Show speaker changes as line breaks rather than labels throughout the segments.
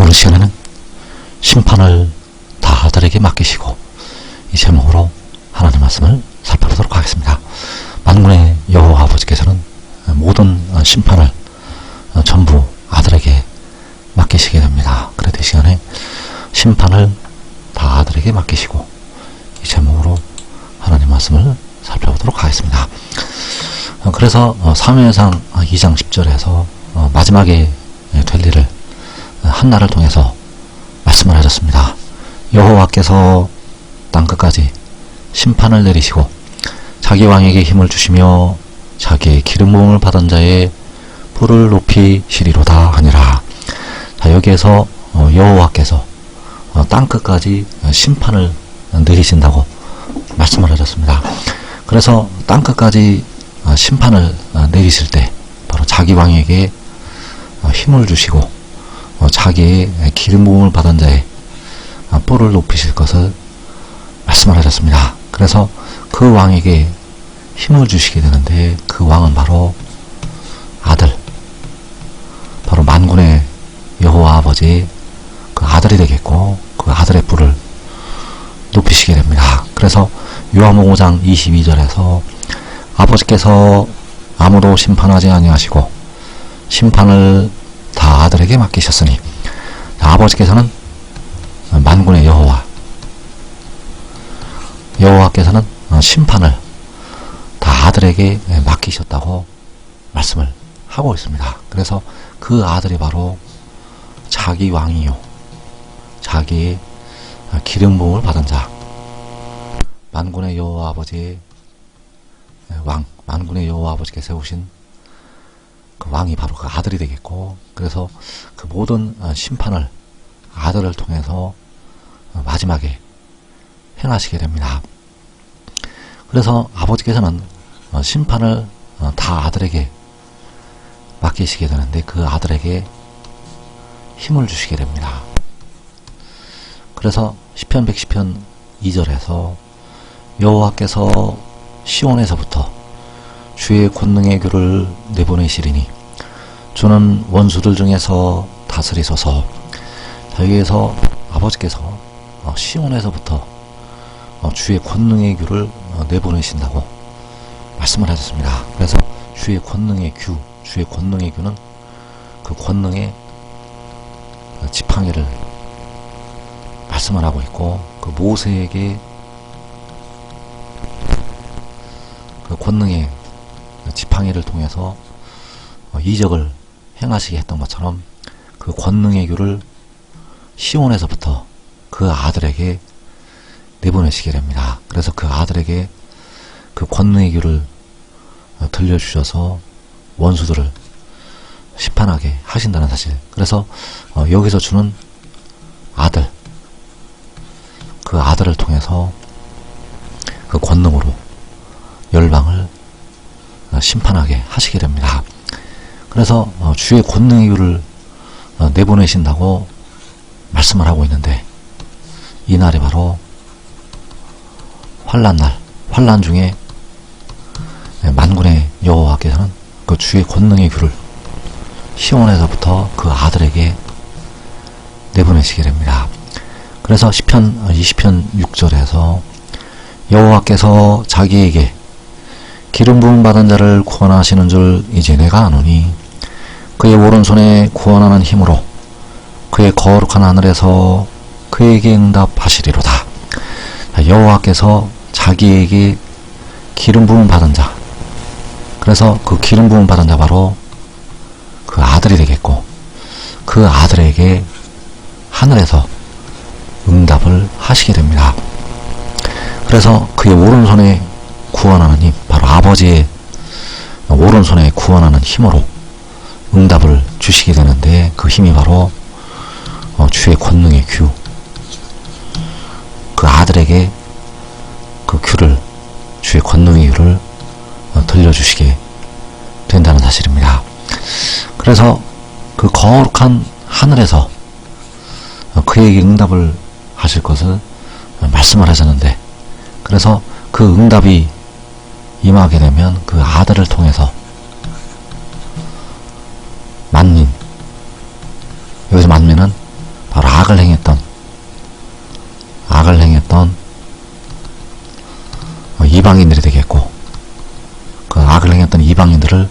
오늘 시간에는 심판을 다 아들에게 맡기시고 이 제목으로 하나님 말씀을 살펴보도록 하겠습니다. 만군의 여호와 아버지께서는 모든 심판을 전부 아들에게 맡기시게 됩니다. 그래도 이 시간에 심판을 다 아들에게 맡기시고 이 제목으로 하나님 말씀을 살펴보도록 하겠습니다. 그래서 사무엘상 2장 10절에서 마지막에 될 일을 한나를 통해서 말씀을 하셨습니다. 여호와께서 땅끝까지 심판을 내리시고 자기 왕에게 힘을 주시며 자기의 기름 부음을 받은 자의 뿔을 높이시리로다 하니라. 자, 여기에서 여호와께서 땅끝까지 심판을 내리신다고 말씀을 하셨습니다. 그래서 땅끝까지 심판을 내리실 때 바로 자기 왕에게 힘을 주시고 자기의 기름 부음을 받은 자의 뿔을 높이실 것을 말씀을 하셨습니다. 그래서 그 왕에게 힘을 주시게 되는데 그 왕은 바로 아들, 바로 만군의 여호와 아버지 그 아들이 되겠고 그 아들의 뿔을 높이시게 됩니다. 그래서 요한복음 5장 22절에서 아버지께서 아무도 심판하지 아니하시고 심판을 다 아들에게 맡기셨으니, 아버지께서는 만군의 여호와께서는 심판을 다 아들에게 맡기셨다고 말씀을 하고 있습니다. 그래서 그 아들이 바로 자기 왕이요 자기의 기름 부음을 받은 자, 만군의 여호와 아버지의 왕, 만군의 여호와 아버지께 세우신 그 왕이 바로 그 아들이 되겠고, 그래서 그 모든 심판을 아들을 통해서 마지막에 행하시게 됩니다. 그래서 아버지께서는 심판을 다 아들에게 맡기시게 되는데 그 아들에게 힘을 주시게 됩니다. 그래서 시편 110편 2절에서 여호와께서 시온에서부터 주의 권능의 규를 내보내시리니 주는 원수들 중에서 다스리소서. 여기에서 아버지께서 시온에서부터 주의 권능의 규를 내보내신다고 말씀을 하셨습니다. 그래서 주의 권능의 규, 주의 권능의 규는 그 권능의 지팡이를 말씀을 하고 있고, 그 모세에게 그 권능의 지팡이를 통해서 이적을 행하시게 했던 것처럼 그 권능의 규를 시온에서부터 그 아들에게 내보내시게 됩니다. 그래서 그 아들에게 그 권능의 규를 들려주셔서 원수들을 심판하게 하신다는 사실. 그래서 여기서 주는 아들, 그 아들을 통해서 그 권능으로 열방을 심판하게 하시게 됩니다. 그래서 주의 권능의 규를 내보내신다고 말씀을 하고 있는데, 이 날이 바로 환난날, 환난 중에 만군의 여호와께서는 그 주의 권능의 규를 시온에서부터 그 아들에게 내보내시게 됩니다. 그래서 시편 20편 6절에서 여호와께서 자기에게 기름 부음 받은 자를 구원하시는 줄 이제 내가 아노니 그의 오른손에 구원하는 힘으로 그의 거룩한 하늘에서 그에게 응답하시리로다. 여호와께서 자기에게 기름 부음 받은 자, 그래서 그 기름 부음 받은 자 바로 그 아들이 되겠고, 그 아들에게 하늘에서 응답을 하시게 됩니다. 그래서 그의 오른손에 구원하는 힘, 바로 아버지의 오른손에 구원하는 힘으로 응답을 주시게 되는데, 그 힘이 바로 주의 권능의 규, 그 아들에게 그 규를, 주의 권능의 규를 들려주시게 된다는 사실입니다. 그래서 그 거룩한 하늘에서 그에게 응답을 하실 것을 말씀을 하셨는데, 그래서 그 응답이 임하게 되면 그 아들을 통해서 만민, 여기서 만민은 악을 행했던 이방인들이 되겠고, 그 악을 행했던 이방인들을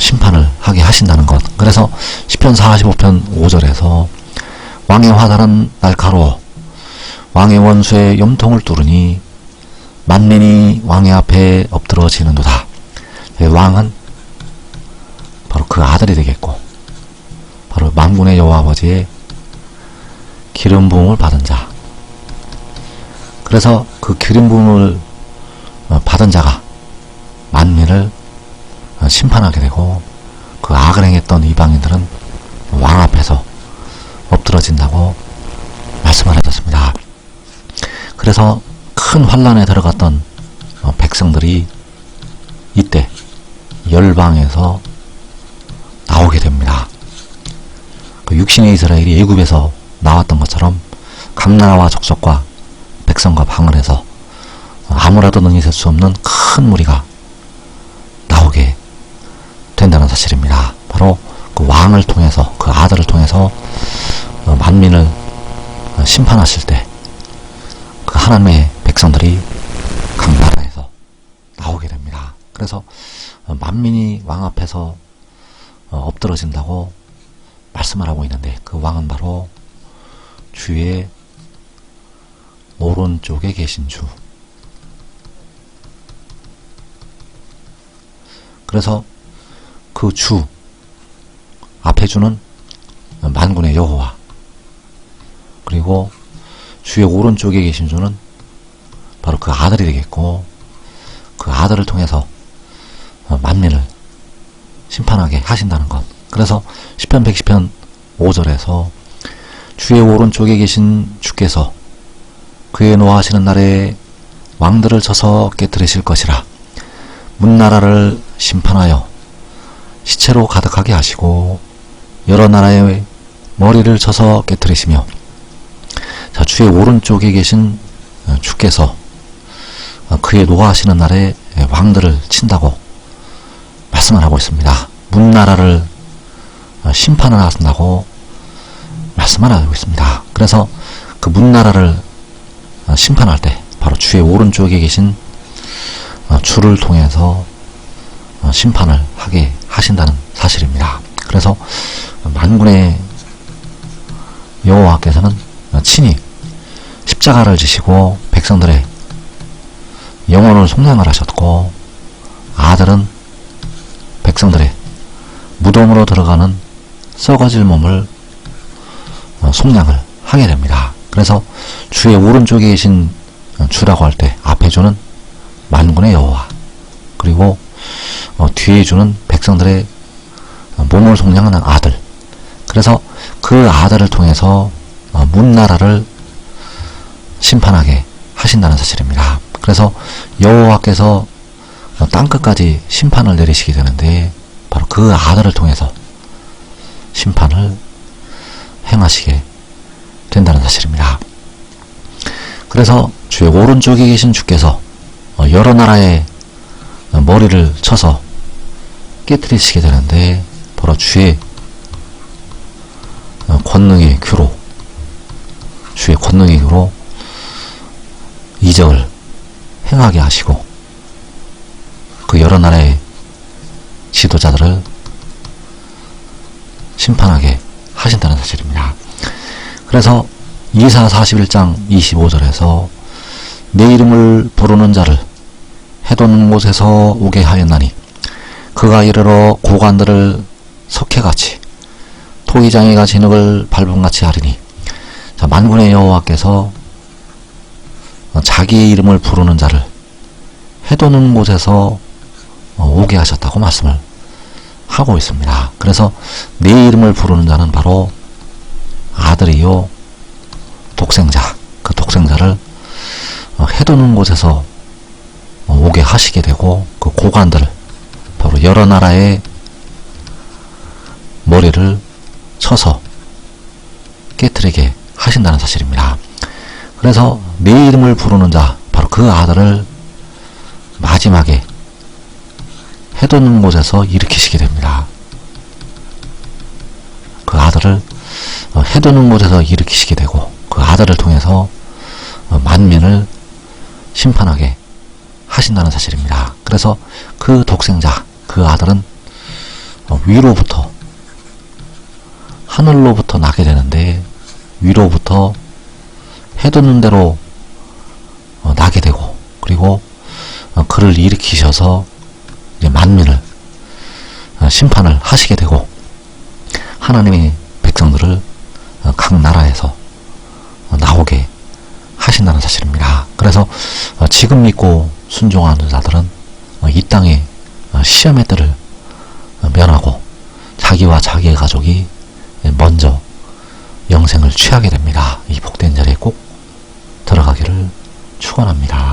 심판을 하게 하신다는 것. 그래서 시편 45편 5절에서 왕의 화살은 날카로워 왕의 원수의 염통을 뚫으니 만민이 왕의 앞에 엎드러지는도다. 왕은 바로 그 아들이 되겠고, 바로 만군의 여호와 아버지의 기름 부음을 받은 자. 그래서 그 기름 부음을 받은 자가 만민을 심판하게 되고, 그 악을 행했던 이방인들은 왕 앞에서 엎드러진다고 말씀을 하셨습니다. 그래서 큰 환란에 들어갔던 백성들이 이때 열방에서 나오게 됩니다. 그 육신의 이스라엘이 애굽에서 나왔던 것처럼 각 나라와 족속과 백성과 방을 해서 아무라도 능히 셀 수 없는 큰 무리가 나오게 된다는 사실입니다. 바로 그 왕을 통해서, 그 아들을 통해서 만민을 심판하실 때 그 하나님의 백성들이 각 나라에서 나오게 됩니다. 그래서 만민이 왕 앞에서 엎드러진다고 말씀을 하고 있는데, 그 왕은 바로 주의 오른쪽에 계신 주. 그래서 그 주 앞에 주는 만군의 여호와, 그리고 주의 오른쪽에 계신 주는 바로 그 아들이 되겠고, 그 아들을 통해서 만민을 심판하게 하신다는 것. 그래서 시편 110편 5절에서 주의 오른쪽에 계신 주께서 그의 노하시는 날에 왕들을 쳐서 깨뜨리실 것이라. 문나라를 심판하여 시체로 가득하게 하시고 여러 나라의 머리를 쳐서 깨뜨리시며. 자, 주의 오른쪽에 계신 주께서 그의 노하시는 날에 왕들을 친다고 말씀을 하고 있습니다. 문나라를 심판을 하신다고 말씀을 하고 있습니다. 그래서 그 문나라를 심판할 때 바로 주의 오른쪽에 계신 주를 통해서 심판을 하게 하신다는 사실입니다. 그래서 만군의 여호와께서는 친히 십자가를 지시고 백성들의 영혼을 속량을 하셨고, 아들은 백성들의 무덤으로 들어가는 썩어질 몸을 속량을 하게 됩니다. 그래서 주의 오른쪽에 계신 주라고 할 때 앞에 주는 만군의 여호와, 그리고 뒤에 주는 백성들의 몸을 속량하는 아들. 그래서 그 아들을 통해서 문나라를 심판하게 하신다는 사실입니다. 그래서 여호와께서 땅끝까지 심판을 내리시게 되는데 바로 그 아들을 통해서 심판을 행하시게 된다는 사실입니다. 그래서 주의 오른쪽에 계신 주께서 여러 나라의 머리를 쳐서 깨뜨리시게 되는데 바로 주의 권능의 규로, 주의 권능의 규로 이적을 행하게 하시고 그 여러 나라의 지도자들을 심판하게 하신다는 사실입니다. 그래서 이사 41장 25절에서 내 이름을 부르는 자를 해돋는 곳에서 오게 하였나니 그가 이르러 고관들을 석회같이 토기장이가 진흙을 밟음같이 하리니. 자, 만군의 여호와께서 자기의 이름을 부르는 자를 해돋는 곳에서 오게 하셨다고 말씀을 하고 있습니다. 그래서 내 이름을 부르는 자는 바로 아들이요 독생자, 그 독생자를 해돋는 곳에서 오게 하시게 되고, 그 고관들, 바로 여러 나라의 머리를 쳐서 깨뜨리게 하신다는 사실입니다. 그래서 내 이름을 부르는 자, 바로 그 아들을 마지막에 해돋는 곳에서 일으키시게 됩니다. 그 아들을 해도는 곳에서 일으키시게 되고 그 아들을 통해서 만민을 심판하게 하신다는 사실입니다. 그래서 그 독생자, 그 아들은 위로부터, 하늘로부터 나게 되는데 위로부터 해두는 대로 나게 되고, 그리고 그를 일으키셔서 이제 만민을 심판을 하시게 되고, 하나님의 백성들을 각 나라에서 나오게 하신다는 사실입니다. 그래서 지금 믿고 순종하는 자들은 이 땅의 시험의 뜰을 면하고 자기와 자기의 가족이 먼저 영생을 취하게 됩니다. 이 복된 자리에 꼭 들어가기를 축원합니다.